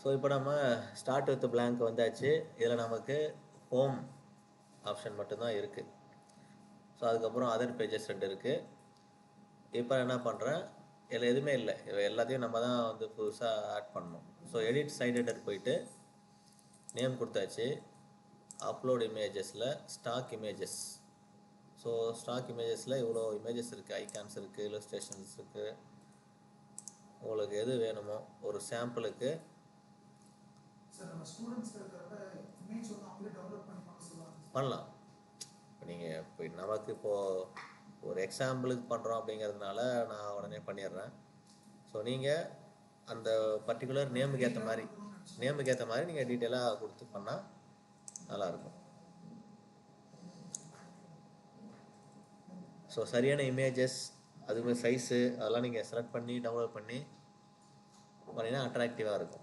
So இப்போ நம்ம start with blank வந்தாச்சு. இதில் நமக்கு ஹோம் ஆப்ஷன் மட்டும்தான் இருக்குது. ஸோ அதுக்கப்புறம் அதர் பேஜஸ் 2 இருக்குது. இப்போ என்ன பண்ணுறேன், இதில் எதுவுமே இல்லை, எல்லாத்தையும் நம்ம தான் வந்து புதுசாக ஆட் பண்ணணும். ஸோ எடிட் சைட் ஹெடர் போயிட்டு நேம் கொடுத்தாச்சு. அப்லோட் இமேஜஸில் ஸ்டாக் இமேஜஸ். ஸோ ஸ்டாக் இமேஜஸில் இவ்வளோ இமேஜஸ் இருக்குது, ஐகான்ஸ் இருக்குது, இல்லஸ்ட்ரேஷன்ஸ் இருக்குது. உங்களுக்கு எது வேணுமோ ஒரு சாம்பிளுக்கு பண்ணலாம். இப்போ நீங்கள் இப்போ நமக்கு இப்போது ஒரு எக்ஸாம்பிளுக்கு பண்ணுறோம் அப்படிங்கிறதுனால நான் உடனே பண்ணிடுறேன். ஸோ நீங்கள் அந்த பர்டிகுலர் நேமுக்கு ஏற்ற மாதிரி நீங்கள் டீட்டெயிலாக கொடுத்து பண்ணால் நல்லாயிருக்கும். ஸோ சரியான இமேஜஸ், அதுமாதிரி சைஸு அதெல்லாம் நீங்கள் செலக்ட் பண்ணி டவுன்லோட் பண்ணி பண்ணிங்கன்னா அட்ராக்டிவாக இருக்கும்.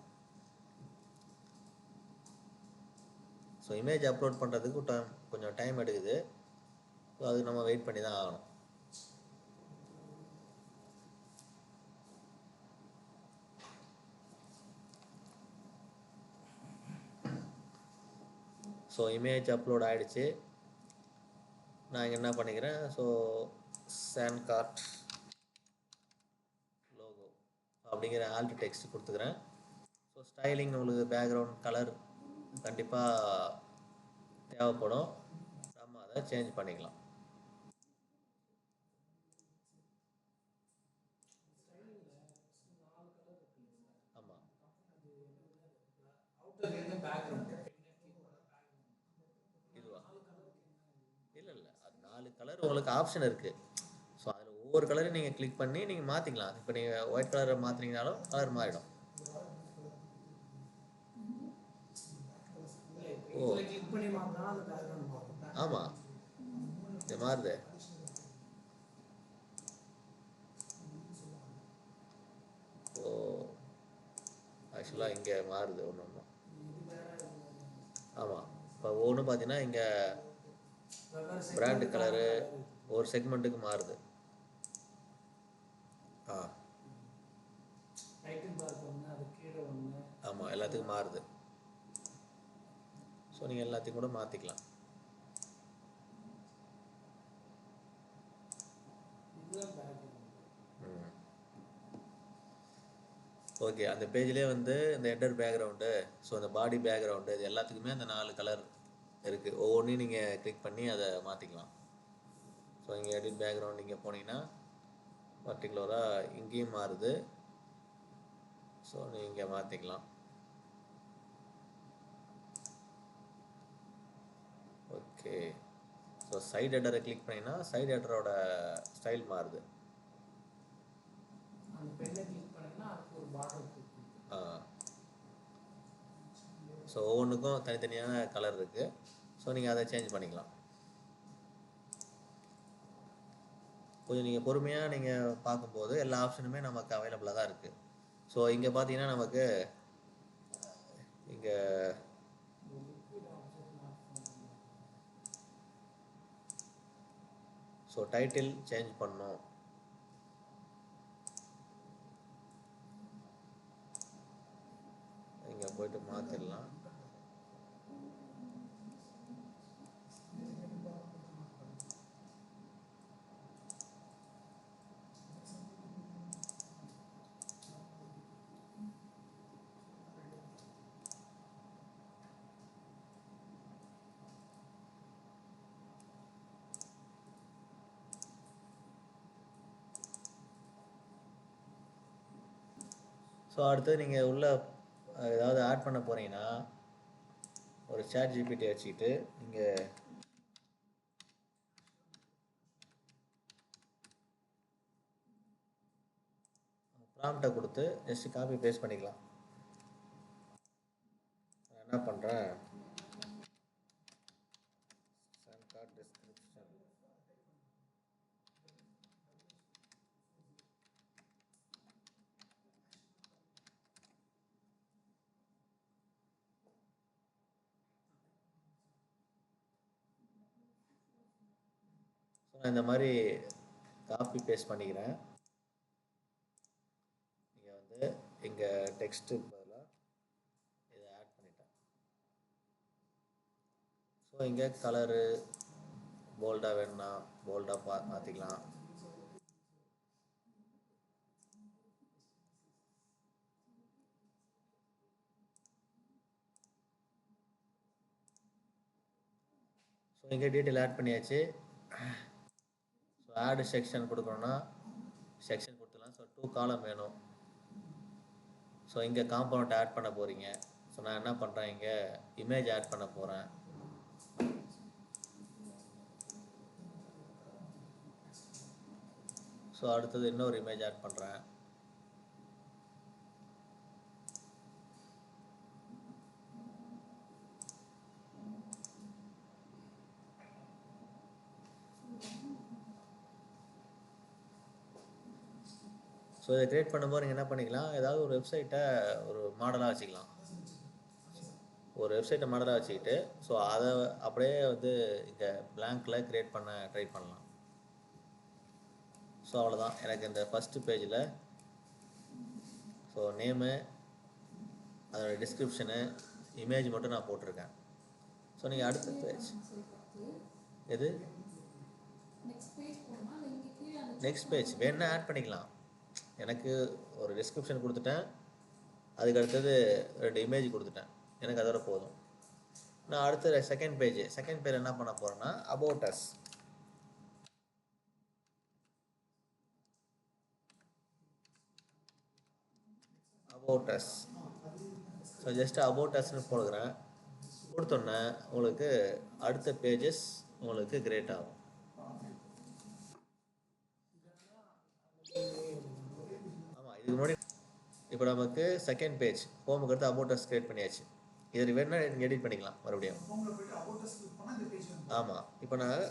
ஸோ இமேஜ் அப்லோட் பண்ணுறதுக்கு கொஞ்சம் டைம் எடுக்குது. ஸோ அது நம்ம வெயிட் பண்ணி தான் ஆகணும். ஸோ இமேஜ் அப்லோட் ஆகிடுச்சு. நான் இங்கே என்ன பண்ணிக்கிறேன், ஸோ சான்கார்ட் லோகோ அப்படிங்கிற ஆல்ட் டெக்ஸ்ட் கொடுத்துக்கிறேன். ஸோ ஸ்டைலிங் உங்களுக்கு பேக்ரவுண்ட் கலர் கண்டிப்பாக தேவைப்படும், நம்ம அதை சேஞ்ச் பண்ணிக்கலாம். ஆமாம், இதுவா இல்லை அது 4 கலர் உங்களுக்கு ஆப்ஷன் இருக்குது. ஸோ அதில் ஒவ்வொரு கலரையும் நீங்கள் கிளிக் பண்ணி நீங்கள் மாற்றிக்கலாம். இப்போ நீங்கள் ஒயிட் கலரை மாற்றினீங்கனாலும் கலர் மாறிடும். ஓ ஆமாம், இது மாறுது. ஸோ ஆக்சுவலாக இங்கே மாறுது ஒன்று ஒன்று. ஆமாம், இப்போ ஒவ்வொன்று பார்த்தீங்கன்னா இங்கே பிராண்டு கலரு ஒரு செக்மெண்ட்டுக்கு மாறுது. ஆமாம், எல்லாத்துக்கும் மாறுது. ஸோ நீங்கள் எல்லாத்தையும் கூட மாற்றிக்கலாம். ஓகே, அந்த பேஜ்லேயே வந்து இந்த ஹெட்டர் பேக்ரவுண்டு, ஸோ அந்த பாடி பேக்ரவுண்டு, இது எல்லாத்துக்குமே அந்த 4 கலர் இருக்குது. ஒவ்வொன்றையும் நீங்கள் கிளிக் பண்ணி அதை மாற்றிக்கலாம். ஸோ இங்கே எடிட் பேக்ரவுண்ட் இங்கே போனீங்கன்னா பர்டிகுலராக இங்கேயும் மாறுது. ஸோ நீங்கள் மாற்றிக்கலாம். ஓகே, ஸோ சைட் ஹெட்டரை கிளிக் பண்ணிங்கன்னா சைட் ஹெட்டரோட ஸ்டைல் மாறுது. ஸோ ஒவ்வொன்றுக்கும் தனித்தனியான கலர் இருக்குது. ஸோ நீங்கள் அதை சேஞ்ச் பண்ணிக்கலாம். கொஞ்சம் நீங்கள் பொறுமையாக நீங்கள் பார்க்கும்போது எல்லா ஆப்ஷனுமே நமக்கு அவைலபிளாக தான் இருக்குது. ஸோ இங்கே பார்த்தீங்கன்னா நமக்கு இங்கே ஸோ டைட்டில் சேஞ்ச் பண்ணோம். இங்கே போய்ட்டு மாற்றிடலாம். ஸோ அடுத்து நீங்கள் உள்ள ஏதாவது ஆட் பண்ண போகிறீங்கன்னா ஒரு சாட் ஜிபிடி வச்சுக்கிட்டு நீங்கள் ப்ராம்ப்டை கொடுத்து ஜஸ்ட் காப்பி பேஸ்ட் பண்ணிக்கலாம். நான் என்ன பண்ணுறேன், சான்கார்ட் டிஸ்கிரிப்ஷன் நான் இந்த மாதிரி காப்பி பேஸ்ட் பண்ணிக்கிறேன். நீங்கள் வந்து இங்கே டெக்ஸ்ட்டு பதிலாக ஸோ இங்கே கலரு போல்டாக வேணும்னா போல்டாக மாற்றிக்கலாம். ஸோ இங்கே டீட்டெயில் ஆட் பண்ணியாச்சு. ஸோ ஆடு செக்ஷன் கொடுக்கணும்னா செக்ஷன் கொடுத்துக்கலாம். ஸோ 2 காலம் வேணும். ஸோ இங்கே காம்பவுண்ட் ஆட் பண்ண போகிறீங்க. ஸோ நான் என்ன பண்ணுறேன், இங்கே இமேஜ் ஆட் பண்ண போகிறேன். ஸோ அடுத்தது இன்னொரு இமேஜ் ஆட் பண்ணுறேன். ஸோ இதை கிரியேட் பண்ணும்போது நீங்கள் என்ன பண்ணிக்கலாம், ஏதாவது ஒரு வெப்சைட்டை ஒரு மாடலாக வச்சுக்கலாம். ஒரு வெப்சைட்டை மாடலாக வச்சுக்கிட்டு ஸோ அதை அப்படியே வந்து இங்கே பிளாங்கில் க்ரியேட் பண்ண ட்ரை பண்ணலாம். ஸோ அவ்வளோதான். எனக்கு இந்த ஃபஸ்ட்டு பேஜில் ஸோ நேமு, அதோடய டிஸ்கிரிப்ஷனு, இமேஜ் மட்டும் நான் போட்டிருக்கேன். ஸோ நீங்கள் அடுத்த பேஜ் எது நெக்ஸ்ட் பேஜ் வேணா ஆட் பண்ணிக்கலாம். எனக்கு ஒரு டிஸ்கிரிப்ஷன் கொடுத்துட்டேன், அதுக்கு அடுத்தது 2 இமேஜ் கொடுத்துட்டேன், எனக்கு அதோட போதும். நான் அடுத்த செகண்ட் பேஜ் என்ன பண்ண போகிறேன்னா about us. So just about அஸ்ன்னு போடுகிறேன். கொடுத்தோன்னே உங்களுக்கு அடுத்த பேஜஸ் உங்களுக்கு கிரியேட் ஆகும். ஆமாம், இதுக்கு முன்னாடி இப்போ நமக்கு செகண்ட் பேஜ் ஹோமுக்கு அடுத்து அபவுட் அஸ் கிரியேட் பண்ணியாச்சு. இதில் வேணா எடிட் பண்ணிக்கலாம் மறுபடியும். ஆமாம், இப்போ நான்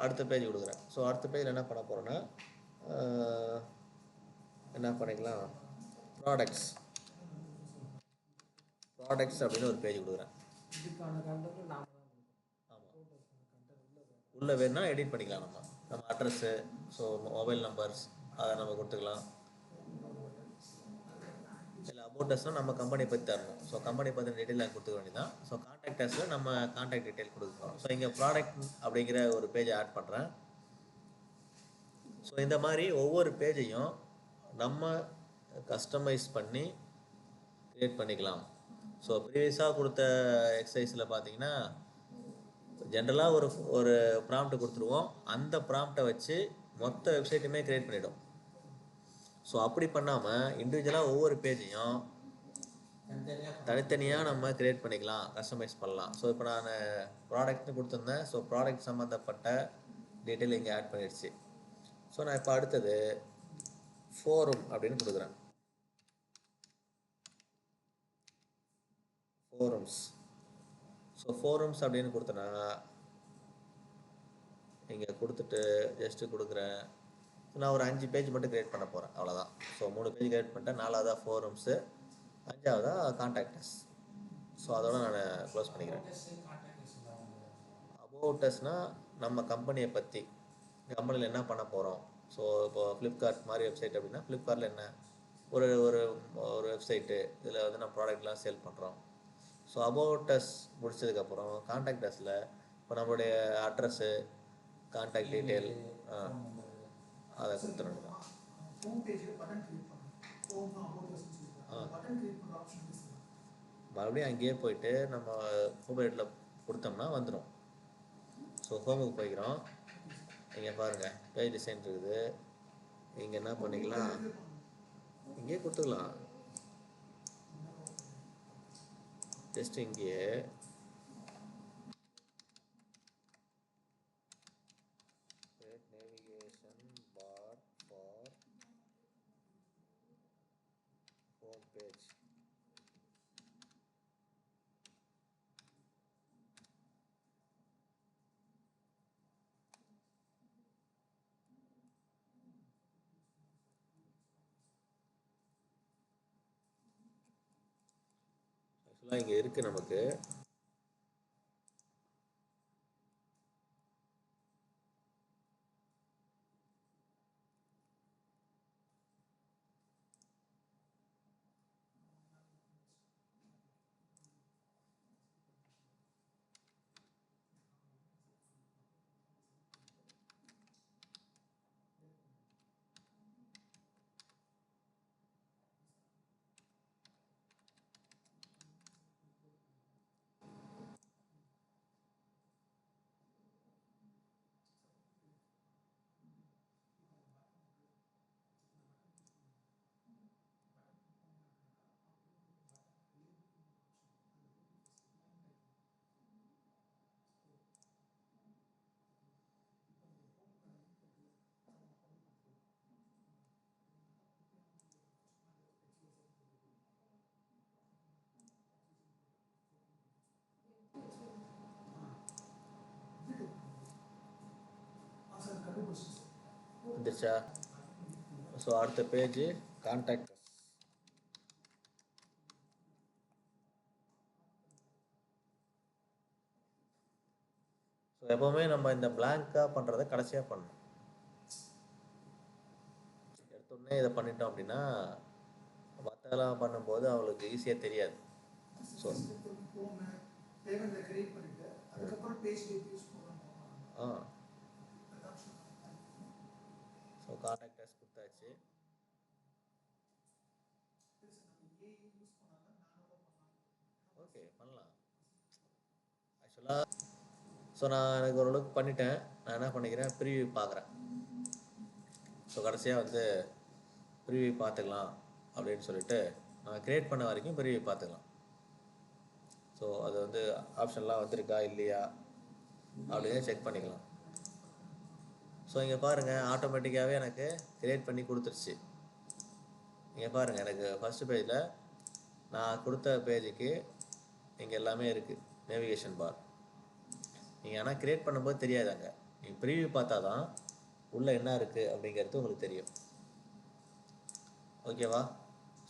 அடுத்த பேஜ் கொடுக்குறேன். ஸோ அடுத்த பேஜில் என்ன பண்ண போகிறேன்னா என்ன பண்ணிக்கலாம், ப்ராடக்ட்ஸ் அப்படின்னு ஒரு பேஜ் கொடுக்குறேன். ஆமாம், உள்ளே வேணால் எடிட் பண்ணிக்கலாம். நம்ம அட்ரஸ்ஸு, ஸோ மொபைல் நம்பர்ஸ் அதை நம்ம கொடுத்துக்கலாம். இல்லை அபவுட் அஸ்னால் நம்ம கம்பெனி பற்றி தரணும். ஸோ கம்பெனி பற்றி டீட்டெயில் கொடுத்துக்க வேண்டியதான். ஸோ கான்டாக்ட் அஸில் நம்ம கான்டாக்ட் டீட்டெயில் கொடுக்குறோம். ஸோ இங்கே ப்ராடக்ட் அப்படிங்கிற ஒரு பேஜை ஆட் பண்ணுறேன். ஸோ இந்த மாதிரி ஒவ்வொரு பேஜையும் நம்ம கஸ்டமைஸ் பண்ணி க்ரியேட் பண்ணிக்கலாம். ஸோ ப்ரீவியஸாக கொடுத்த எக்ஸசைஸில் பார்த்தீங்கன்னா ஜென்ரலாக ஒரு ப்ராம்ப்ட் கொடுத்துருவோம், அந்த ப்ராம்ப்டை வச்சு மொத்த வெப்சைட்டுமே க்ரியேட் பண்ணிவிடும். ஸோ அப்படி பண்ணாமல் இண்டிவிஜுவலாக ஒவ்வொரு பேஜையும் தனித்தனியாக நம்ம க்ரியேட் பண்ணிக்கலாம், கஸ்டமைஸ் பண்ணலாம். ஸோ இப்போ நான் ப்ராடக்ட்னு கொடுத்துருந்தேன். ஸோ ப்ராடக்ட் சம்மந்தப்பட்ட டீட்டெயில் இங்கே ஆட் பண்ணிடுச்சு. ஸோ நான் இப்போ அடுத்தது ஃபோரம் அப்படின்னு கொடுக்குறேன். ஸோ ஃபோரம்ஸ் அப்படின்னு கொடுத்தேன்னா இங்கே கொடுத்துட்டு ஜஸ்ட்டு கொடுக்குறேன். நான் ஒரு 5 பேஜ் மட்டும் க்ரியேட் பண்ண போகிறேன், அவ்வளோதான். ஸோ 3 பேஜ் க்ரியேட் பண்ணிட்டேன். 4வதாக ஃபோரம்ஸு, 5வதாக கான்டாக்டர்ஸ். ஸோ அதோட நான் க்ளோஸ் பண்ணிக்கிறேன். அபவுட்டஸ்னால் நம்ம கம்பெனியை பற்றி, கம்பெனியில் என்ன பண்ண போகிறோம். ஸோ இப்போ ஃப்ளிப்கார்ட் மாதிரி வெப்சைட் அப்படின்னா ஃப்ளிப்கார்ட்டில் என்ன ஒரு ஒரு ஒரு வெப்சைட்டு, இதில் வந்து நம்ம ப்ராடக்ட்லாம் சேல் பண்ணுறோம். ஸோ அபவுட்டஸ் முடிச்சதுக்கப்புறம் கான்டாக்டர்ஸில் இப்போ நம்மளுடைய அட்ரஸ்ஸு, கான்டாக்ட் டீட்டெயில் அதை கொடுத்துருங்க. மறுபடியும் அங்கேயே போயிட்டு நம்ம மொபைலில் கொடுத்தோம்னா வந்துடும். ஸோ ஹோமுக்கு போய்க்கிறோம். இங்கே பாருங்கள் பேஜ் டிசைன் இருக்குது. இங்கே என்ன பண்ணிக்கலாம், இங்கேயே கொடுத்துக்கலாம். ஜஸ்ட் இங்கேயே navigation bar for home page. ஆக்சுவலாக இங்கே இருக்குது நமக்கு. வந்துருச்சா? ஸோ அடுத்த பேஜ் கான்டாக்ட். ஸோ எப்போவுமே நம்ம இந்த பிளாங்காக பண்ணுறதை கடைசியாக பண்ணணும். எடுத்தோடனே இதை பண்ணிட்டோம் அப்படின்னா மற்றதெல்லாம் பண்ணும்போது அவங்களுக்கு ஈஸியாக தெரியாது. ஸோ ஸோ கான்டாக்டர்ஸ் கொடுத்தாச்சு. ஓகே பண்ணலாம். ஆக்சுவலாக ஸோ நான் எனக்கு ஓரளவுக்கு பண்ணிட்டேன். நான் என்ன பண்ணிக்கிறேன், ப்ரீவியூ பார்க்குறேன். ஸோ கடைசியாக வந்து ப்ரீவியூ பார்த்துக்கலாம் அப்படின்னு சொல்லிட்டு நான் க்ரியேட் பண்ண வரைக்கும் ப்ரீவியூ பார்த்துக்கலாம். ஸோ அது வந்து ஆப்ஷன்லாம் வந்திருக்கா இல்லையா அப்படின்னு செக் பண்ணிக்கலாம். ஸோ இங்கே பாருங்கள், ஆட்டோமேட்டிக்காகவே எனக்கு க்ரியேட் பண்ணி கொடுத்துருச்சு. இங்கே பாருங்கள், எனக்கு ஃபஸ்ட்டு பேஜில் நான் கொடுத்த பேஜுக்கு இங்கே எல்லாமே இருக்குது, நேவிகேஷன் பார். நீங்கள் ஆனால் க்ரியேட் பண்ணும்போது தெரியாதாங்க, நீங்கள் ப்ரீவியூ பார்த்தா தான் உள்ளே என்ன இருக்குது அப்படிங்கிறது உங்களுக்கு தெரியும். ஓகேவா?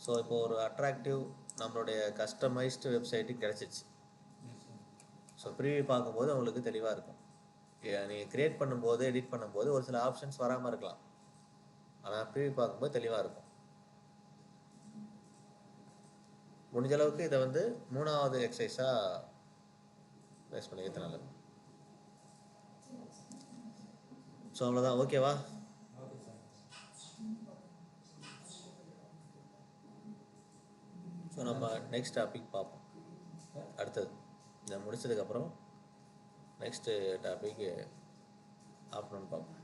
ஸோ இப்போ ஒரு அட்ராக்டிவ் நம்மளுடைய கஸ்டமைஸ்டு வெப்சைட்டு கிடச்சிச்சு. ஸோ ப்ரீவியூ பார்க்கும்போது உங்களுக்கு தெளிவாக இருக்கும். நீங்கள் க்ரியேட் பண்ணும்போது எடிட் பண்ணும்போது ஒரு சில ஆப்ஷன்ஸ் வராமல் இருக்கலாம், ஆனால் ப்ரீவியூ பார்க்கும்போது தெளிவாக இருக்கும். முடிஞ்ச அளவுக்கு இதை வந்து 3வது எக்ஸசைஸாக பேஸ் பண்ணிக்கிறது நல்லது. ஸோ அவ்வளோதான். ஓகேவா? ஸோ நம்ம நெக்ஸ்ட் டாபிக் பார்ப்போம். அடுத்தது இதை முடிச்சதுக்கப்புறம் நெக்ஸ்ட்டு டாபிக் ஆஃப்டர்நூன் பார்ப்போம்.